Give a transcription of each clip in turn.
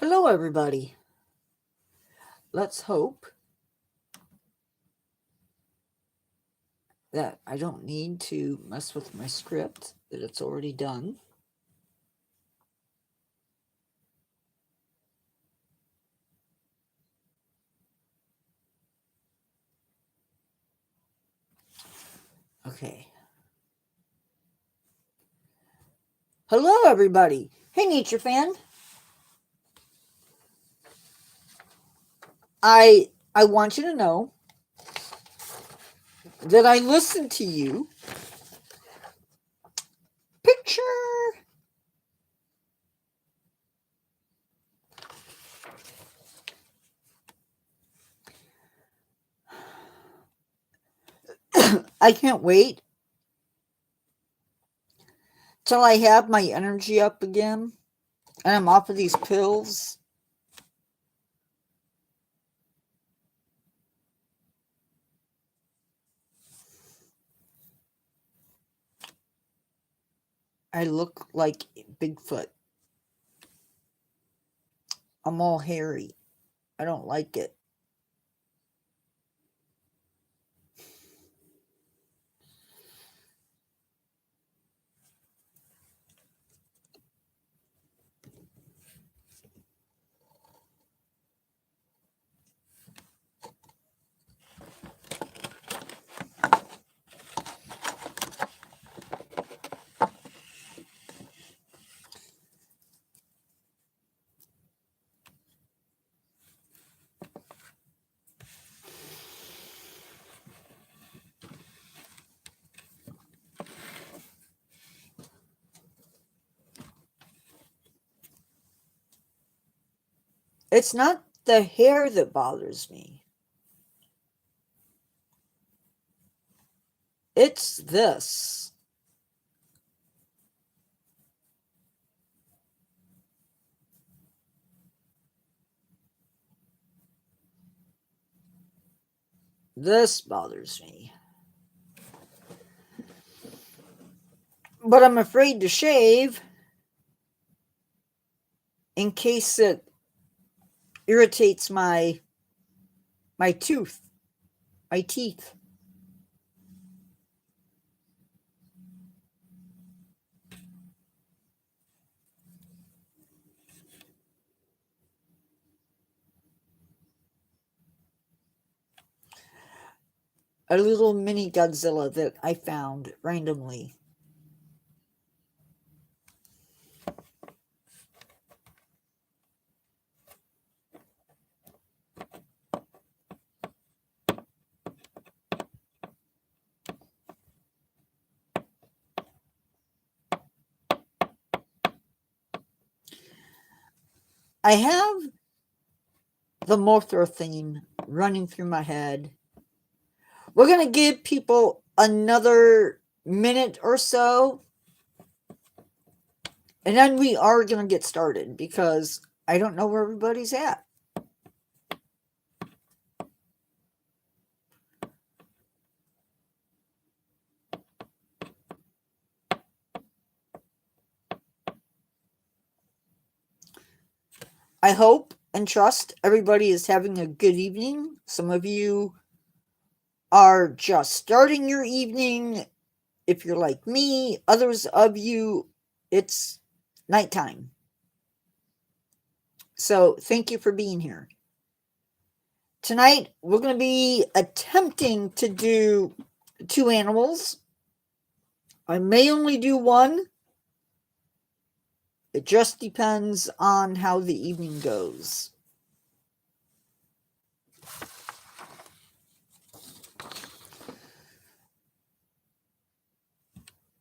Hello, everybody. Let's hope that I don't need to mess with my script, that it's already done. Okay. Hello, everybody. Hey, Nature Fan. I want you to know that I listened to you. Picture. I can't wait till I have my energy up again and I'm off of these pills. I look like Bigfoot. I'm all hairy. I don't like it. It's not the hair that bothers me. It's this. This bothers me. But I'm afraid to shave in case it irritates my tooth, my teeth. A little mini Godzilla that I found randomly. I have the Mothra theme running through my head. We're going to give people another minute or so, and then we are going to get started because I don't know where everybody's at. I hope and trust everybody is having a good evening. Some of you are just starting your evening. If you're like me, others of you, it's nighttime. So thank you for being here. Tonight, we're going to be attempting to do 2 animals. I may only do one. It just depends on how the evening goes.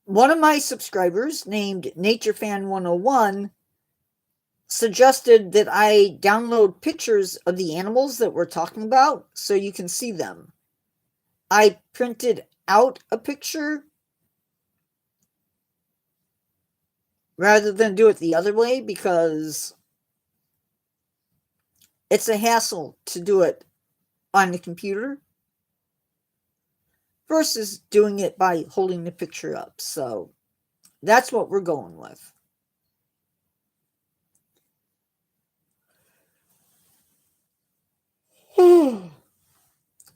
One of my subscribers, named NatureFan101, suggested that I download pictures of the animals that we're talking about so you can see them. I printed out a picture rather than do it the other way because it's a hassle to do it on the computer versus doing it by holding the picture up. So that's what we're going with.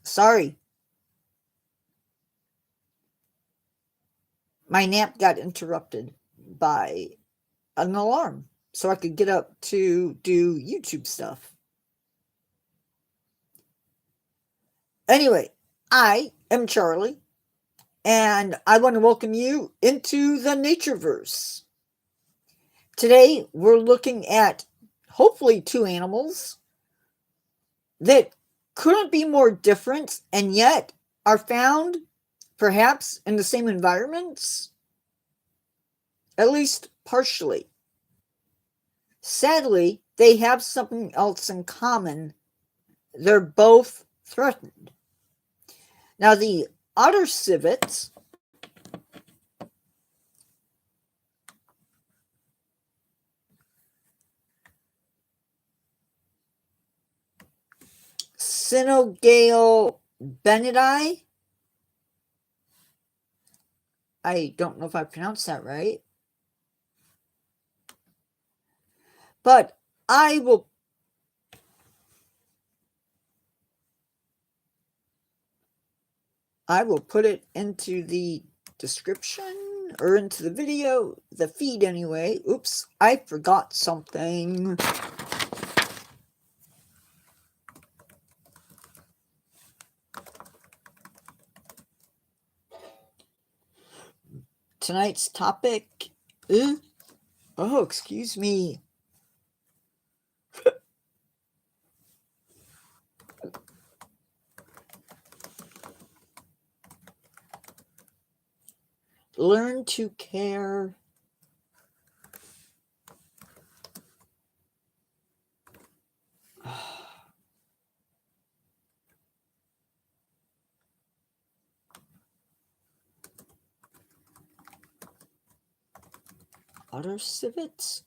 Sorry. My nap got interrupted by an alarm so I could get up to do YouTube stuff. Anyway, I am Charlie, and I want to welcome you into the Natureverse. Today, we're looking at hopefully two animals that couldn't be more different and yet are found perhaps in the same environments, at least partially. Sadly, they have something else in common. They're both threatened. Now, the otter civet Cinogale benedict. I don't know if I pronounced that right. But I will put it into the description or into the video, the feed anyway. Oops, I forgot something. Tonight's topic is, oh, excuse me. Learn to care. Otter civets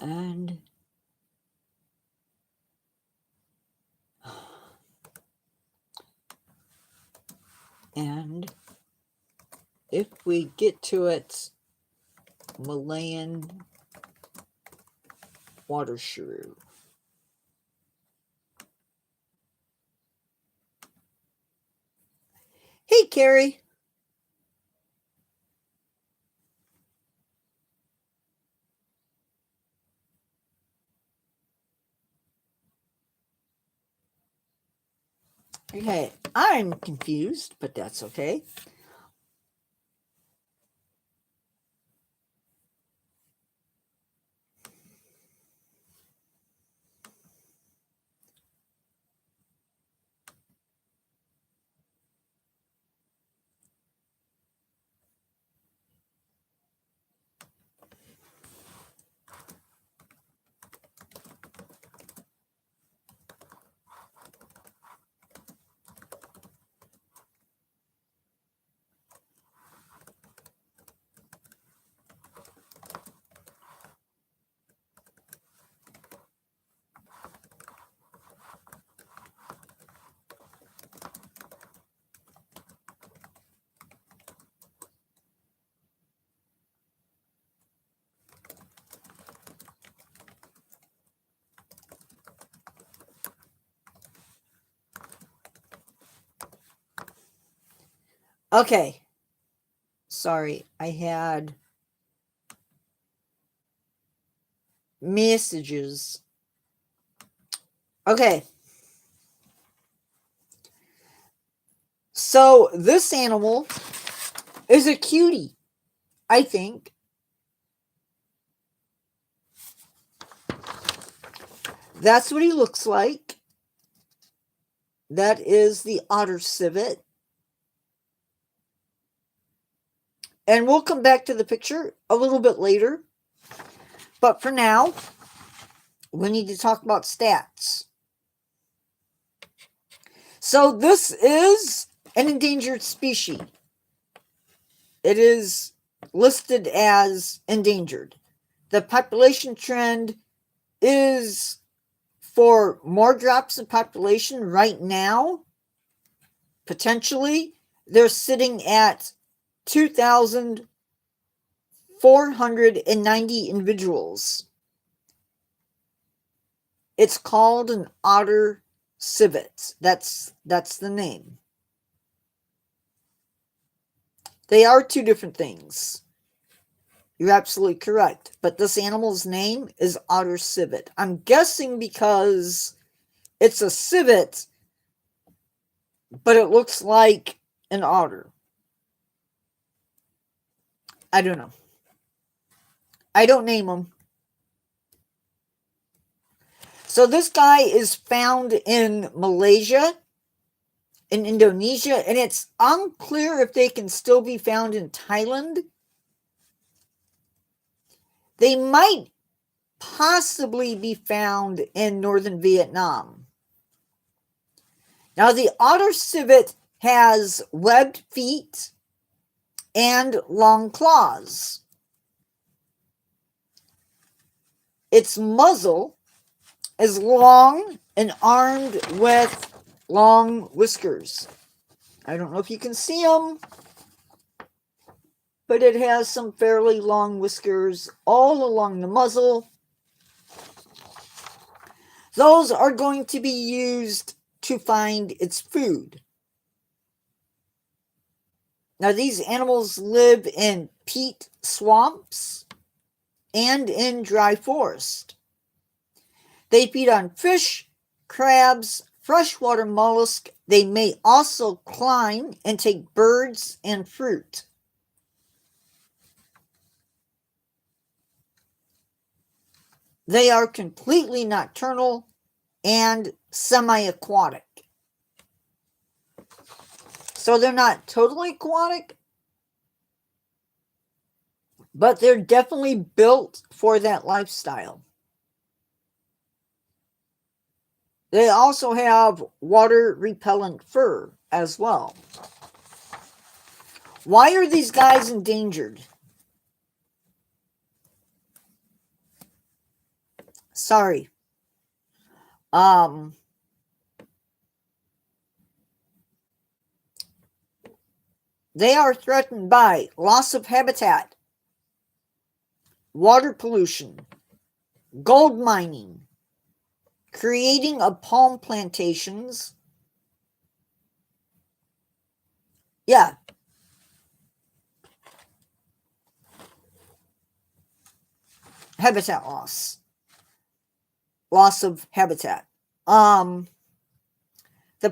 and if we get to it, Malayan water shrew. Hey, Carrie. Okay, I'm confused, but that's okay. Okay. Sorry, I had messages. Okay. So this animal is a cutie, I think. That's what he looks like. That is the otter civet. And we'll come back to the picture a little bit later. But for now, we need to talk about stats. So this is an endangered species. It is listed as endangered. The population trend is for more drops in population right now. Potentially, they're sitting at 2,490 individuals. It's called an otter civet. That's the name. They are two different things. You're absolutely correct. But this animal's name is otter civet. I'm guessing because it's a civet, but it looks like an otter. I don't know. I don't name them. So this guy is found in Malaysia, in Indonesia, and it's unclear if they can still be found in Thailand. They might possibly be found in northern Vietnam. Now, the otter civet has webbed feet and long claws. Its muzzle is long and armed with long whiskers. I don't know if you can see them, but it has some fairly long whiskers all along the muzzle. Those are going to be used to find its food. Now, these animals live in peat swamps and in dry forest. They feed on fish, crabs, freshwater mollusks. They may also climb and take birds and fruit. They are completely nocturnal and semi-aquatic. So they're not totally aquatic, but they're definitely built for that lifestyle. They also have water-repellent fur as well. Why are these guys endangered? Sorry. They are threatened by loss of habitat, water pollution, gold mining, creating of palm plantations. Yeah. Habitat loss. Loss of habitat. The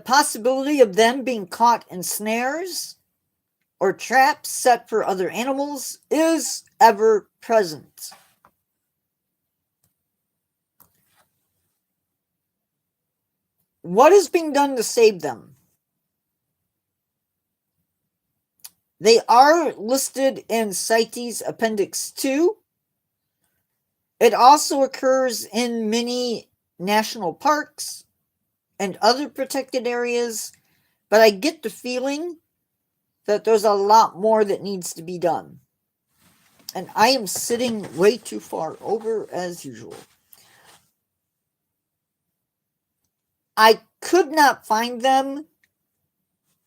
possibility of them being caught in snares or traps set for other animals is ever present. What is being done to save them? They are listed in CITES Appendix 2. It also occurs in many national parks and other protected areas, but I get the feeling that there's a lot more that needs to be done. And I am sitting way too far over as usual. I could not find them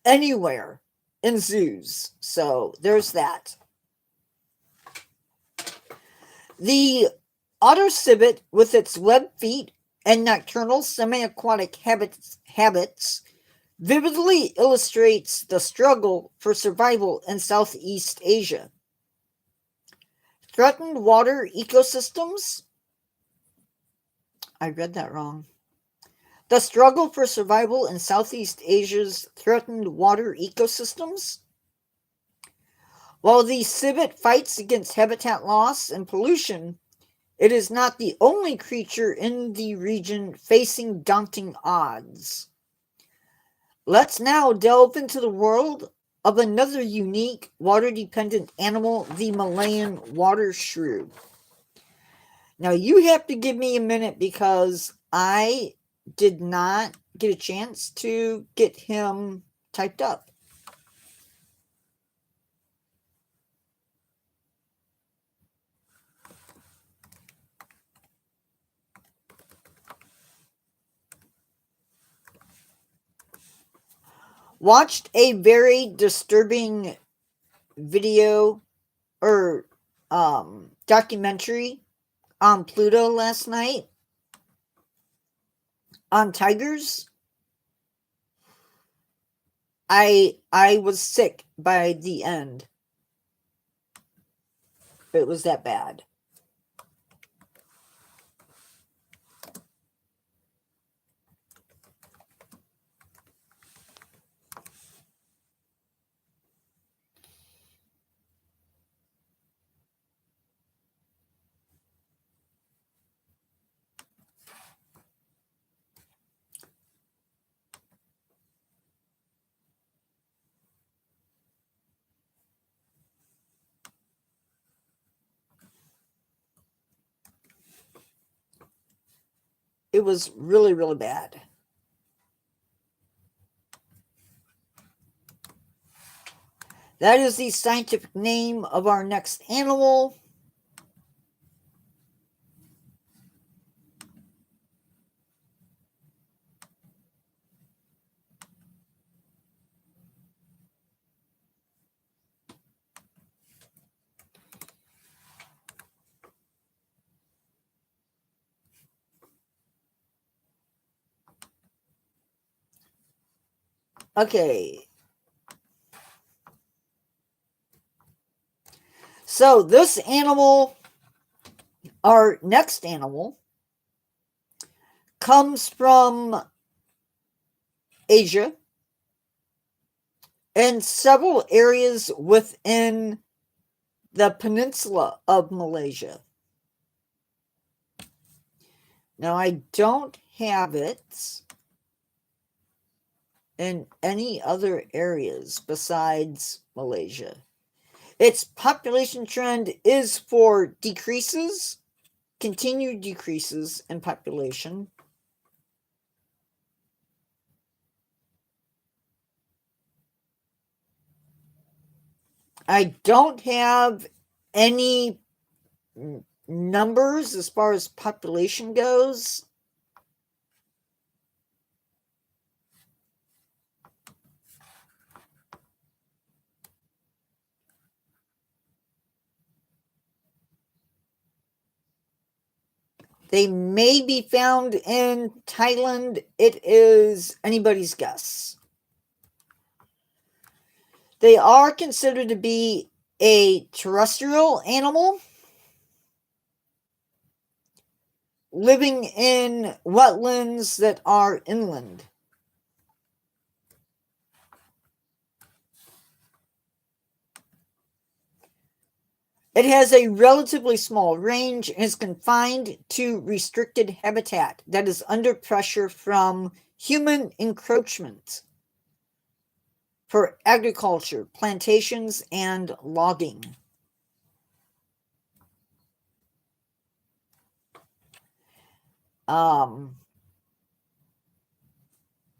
anywhere in zoos, so there's that. The otter civet, with its webbed feet and nocturnal semi-aquatic habits, vividly illustrates the struggle for survival in Southeast Asia. Threatened water ecosystems? I read that wrong. The struggle for survival in Southeast Asia's threatened water ecosystems? While the civet fights against habitat loss and pollution, it is not the only creature in the region facing daunting odds. Let's now delve into the world of another unique water-dependent animal, the Malayan water shrew. Now, you have to give me a minute because I did not get a chance to get him typed up. Watched a very disturbing video or documentary on Pluto last night. on tigers, I was sick by the end. It was that bad. It was really, really bad. That is the scientific name of our next animal. Okay. So this animal, our next animal, comes from Asia and several areas within the peninsula of Malaysia. Now, I don't have it in any other areas besides Malaysia. Its population trend is for decreases, continued decreases in population. I don't have any numbers as far as population goes. They may be found in Thailand. It is anybody's guess. They are considered to be a terrestrial animal living in wetlands that are inland. It has a relatively small range and is confined to restricted habitat that is under pressure from human encroachment for agriculture, plantations, and logging.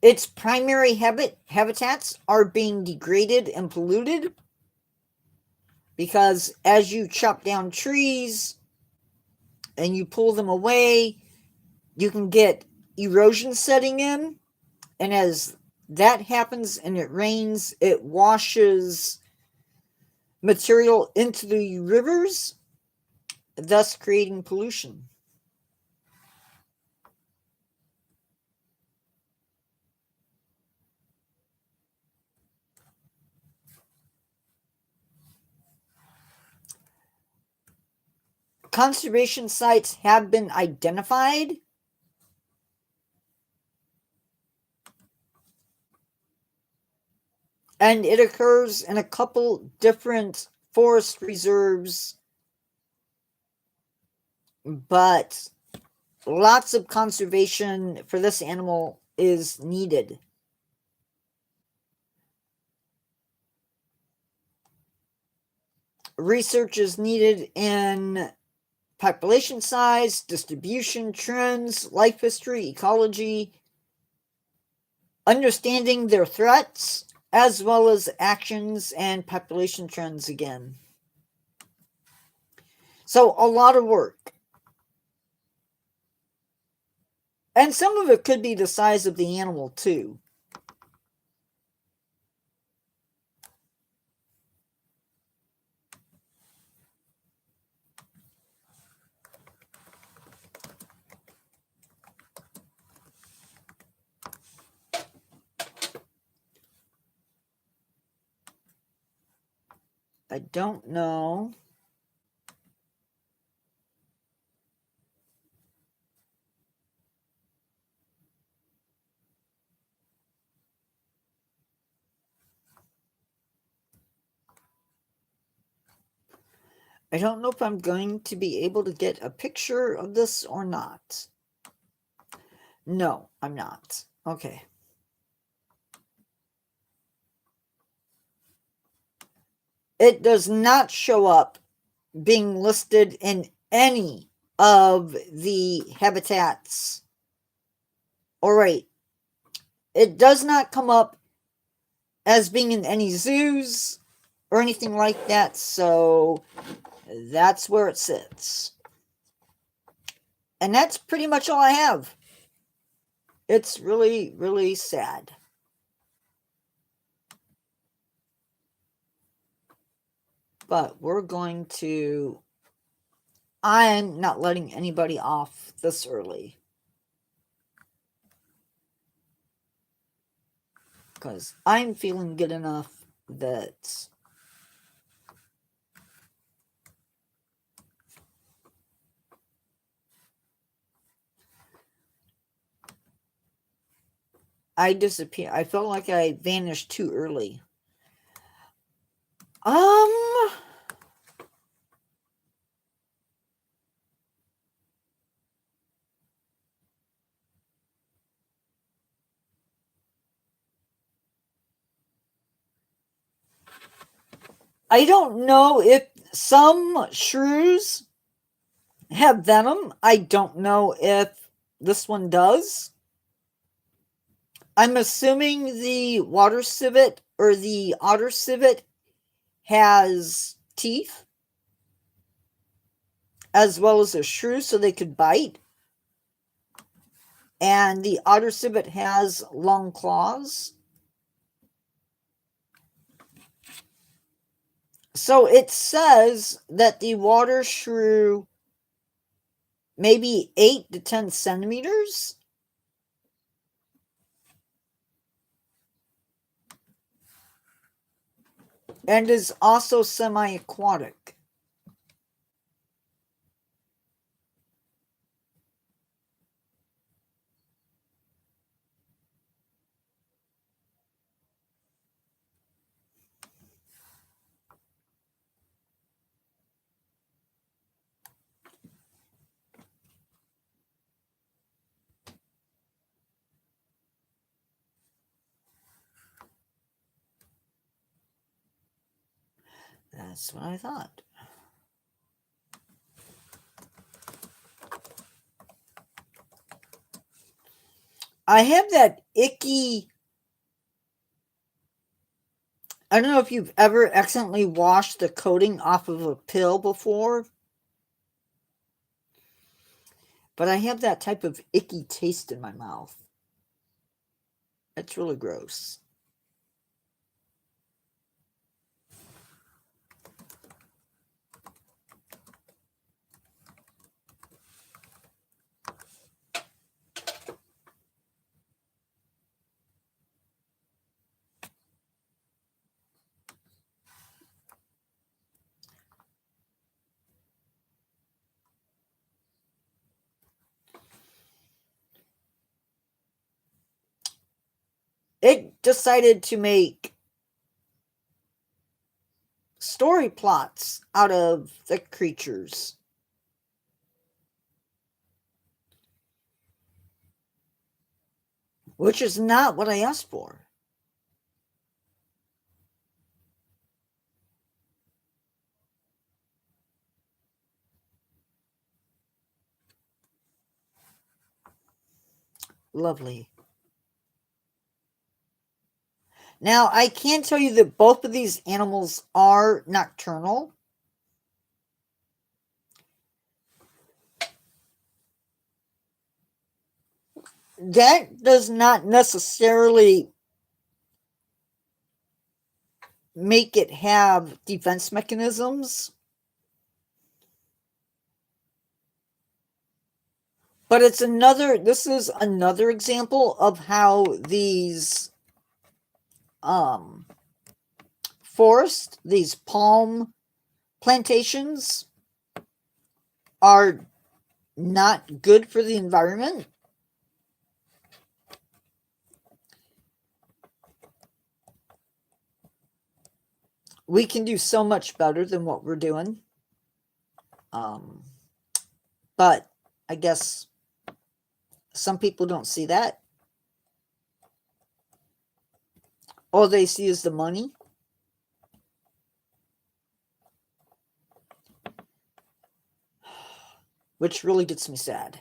Its primary habitats are being degraded and polluted because as you chop down trees and you pull them away, you can get erosion setting in, and as that happens and it rains, it washes material into the rivers, thus creating pollution. Conservation sites have been identified. And it occurs in a couple different forest reserves, but lots of conservation for this animal is needed. Research is needed in population size, distribution, trends, life history, ecology, understanding their threats, as well as actions and population trends again. So a lot of work. And some of it could be the size of the animal too. I don't know. I don't know if I'm going to be able to get a picture of this or not. No, I'm not. Okay. It does not show up being listed in any of the habitats. All right. It does not come up as being in any zoos or anything like that, so that's where it sits. And that's pretty much all I have. It's really, really sad. But we're going to... I'm not letting anybody off this early. Because I'm feeling good enough that... I disappear. I felt like I vanished too early. I don't know if some shrews have venom. I don't know if this one does. I'm assuming the water civet or the otter civet has teeth as well as a shrew so they could bite. And the otter civet has long claws. So it says that the water shrew maybe 8 to 10 centimeters. And is also semi-aquatic. That's what I thought. I have that icky... I don't know if you've ever accidentally washed the coating off of a pill before, but I have that type of icky taste in my mouth. It's really gross. It decided to make story plots out of the creatures. Which is not what I asked for. Lovely. Now, I can tell you that both of these animals are nocturnal. That does not necessarily make it have defense mechanisms. But this is another example of how these forest, these palm plantations, are not good for the environment. We can do so much better than what we're doing. But I guess some people don't see that. All they see is the money. Which really gets me sad.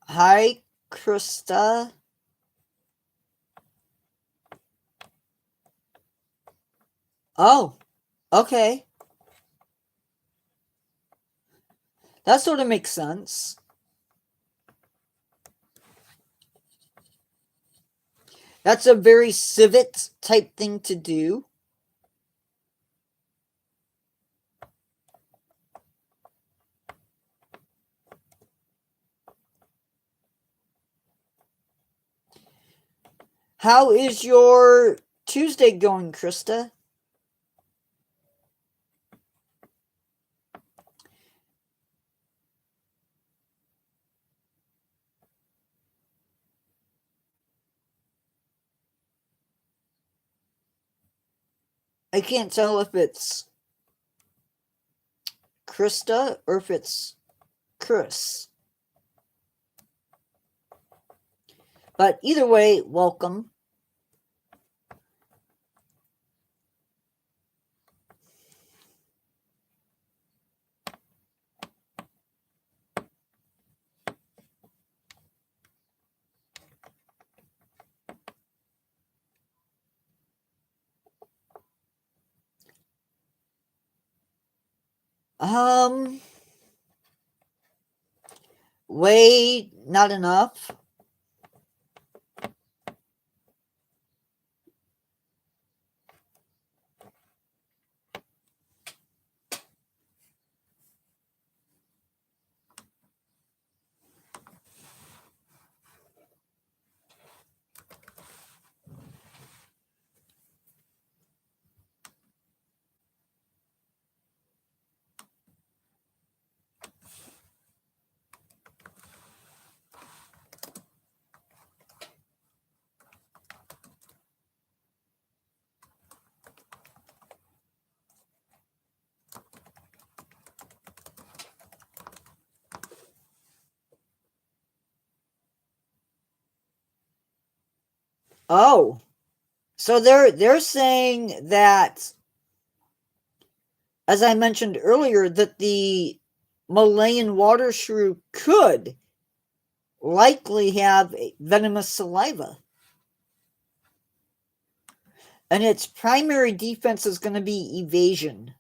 Hi, Krista. Oh, okay. That sort of makes sense. That's a very Civet type thing to do. How is your Tuesday going, Krista? I can't tell if it's Krista or if it's Chris. But either way, welcome. Way not enough. Oh, so they're saying that, as I mentioned earlier, that the Malayan water shrew could likely have venomous saliva. And its primary defense is going to be evasion.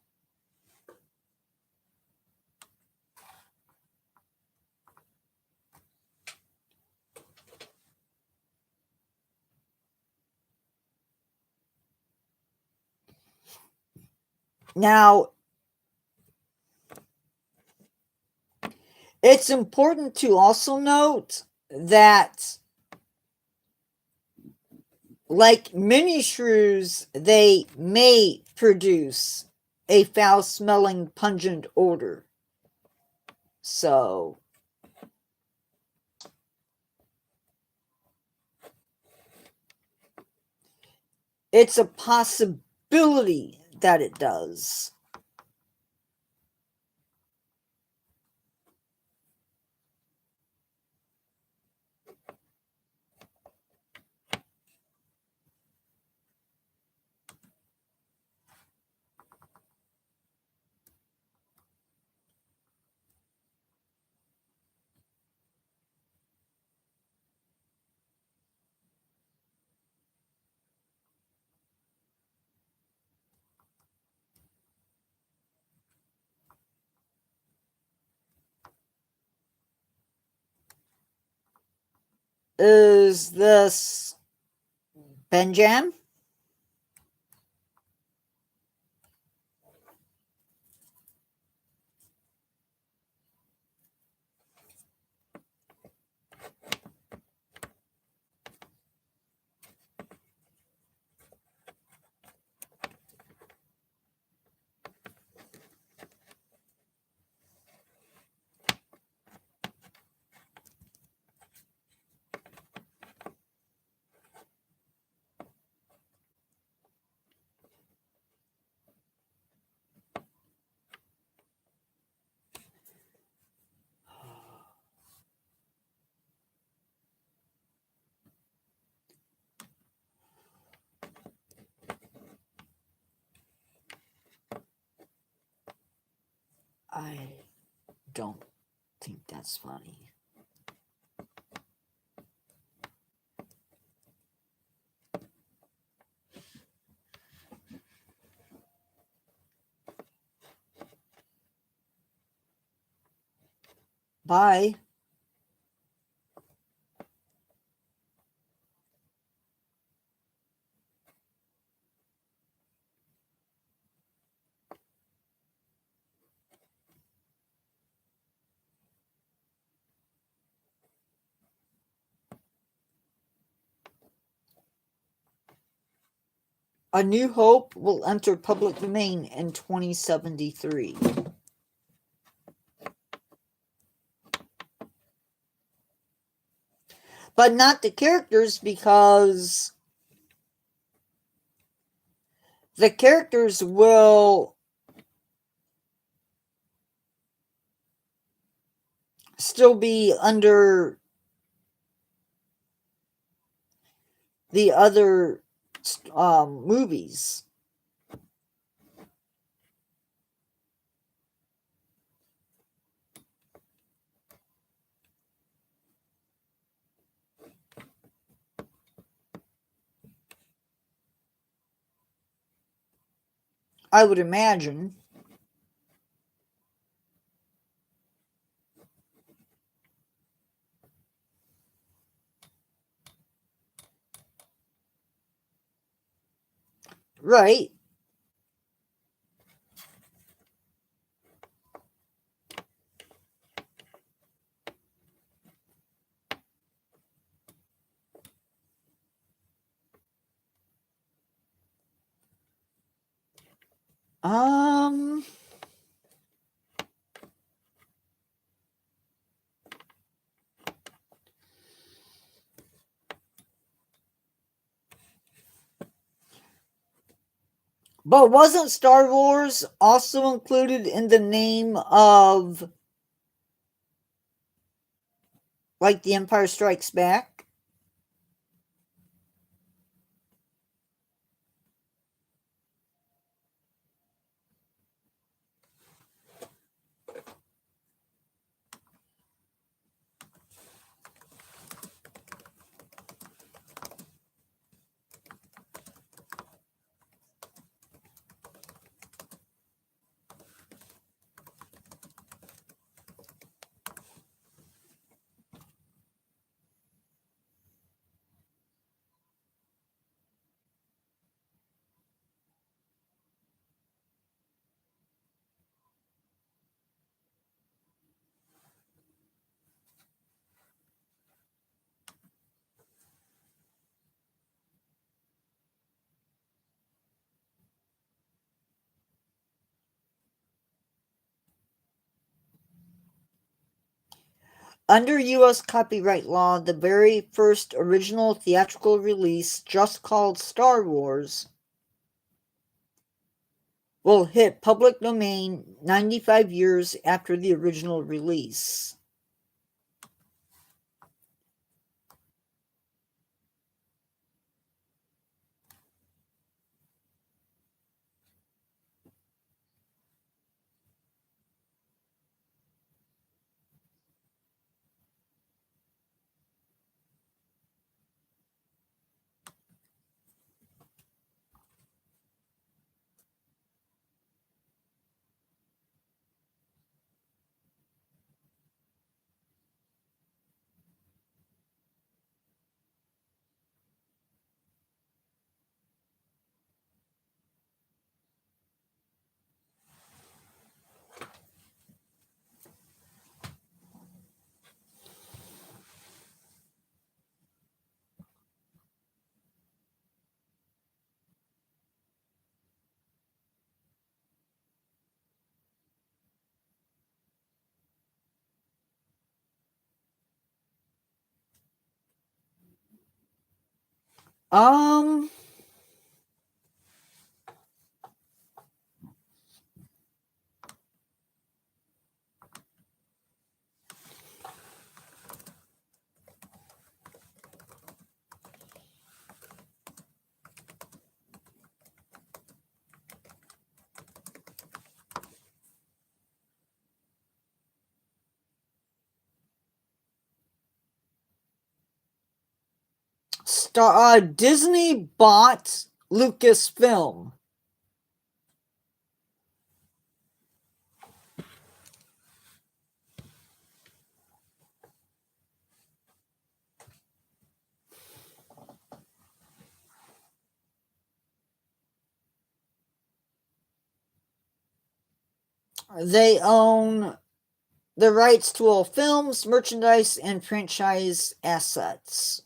Now, it's important to also note that, like many shrews, they may produce a foul-smelling, pungent odor. So, it's a possibility that it does. Is this Benjam? I don't think that's funny. Bye. A New Hope will enter public domain in 2073. But not the characters, because the characters will still be under the other movies. I would imagine. Right. But wasn't Star Wars also included in the name of, like, The Empire Strikes Back? Under U.S. copyright law, the very first original theatrical release, just called Star Wars, will hit public domain 95 years after the original release. Um, Disney bought Lucasfilm. They own the rights to all films, merchandise, and franchise assets.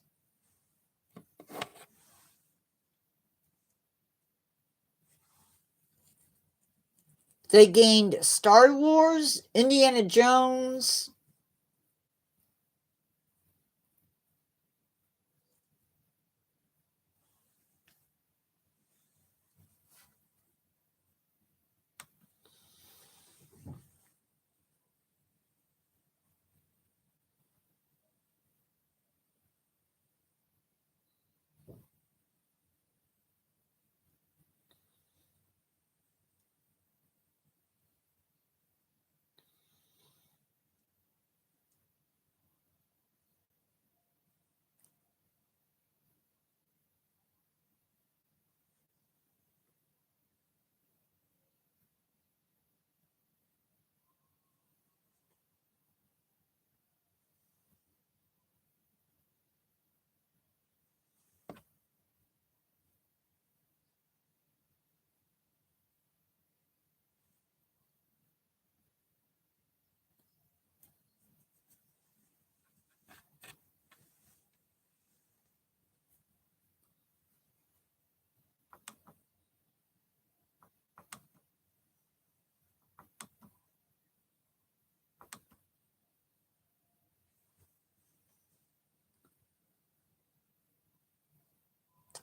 They gained Star Wars, Indiana Jones,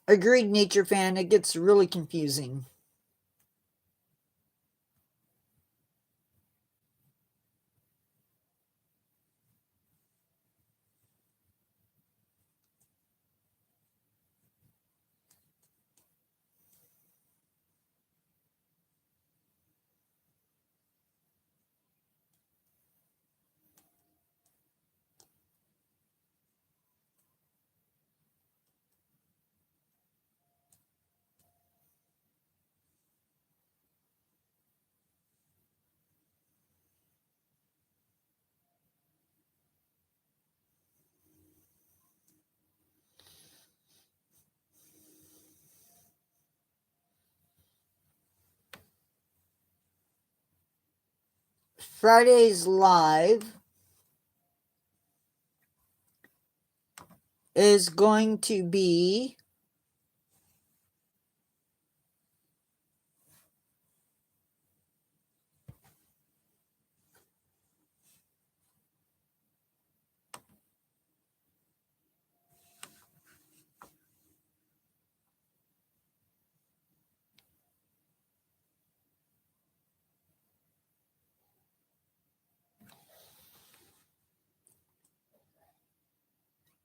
Agreed, Nature Fan. It gets really confusing. Friday's live is going to be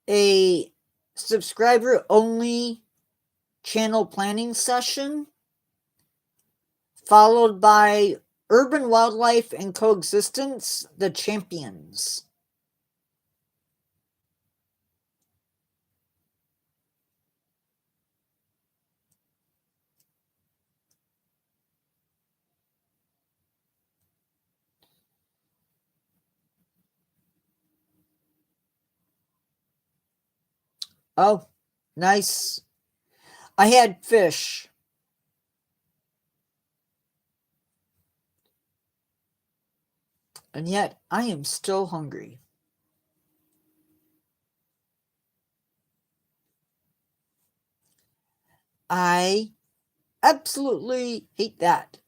a subscriber only channel planning session, followed by Urban Wildlife and Coexistence, the Champions. Oh, nice. I had fish. And yet, I am still hungry. I absolutely hate that.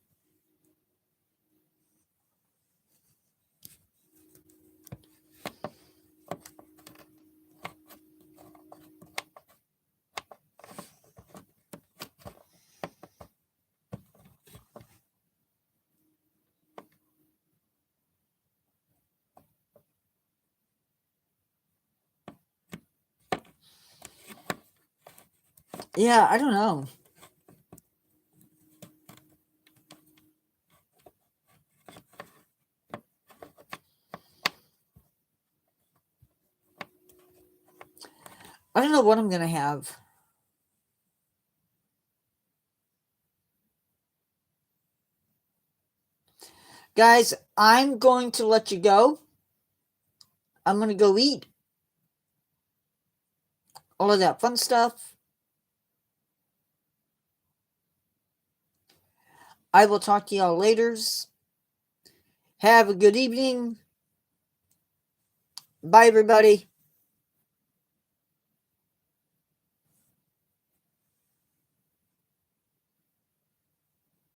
Yeah, I don't know. I don't know what I'm going to have. Guys, I'm going to let you go. I'm going to go eat. All of that fun stuff. I will talk to y'all later. Have a good evening. Bye, everybody.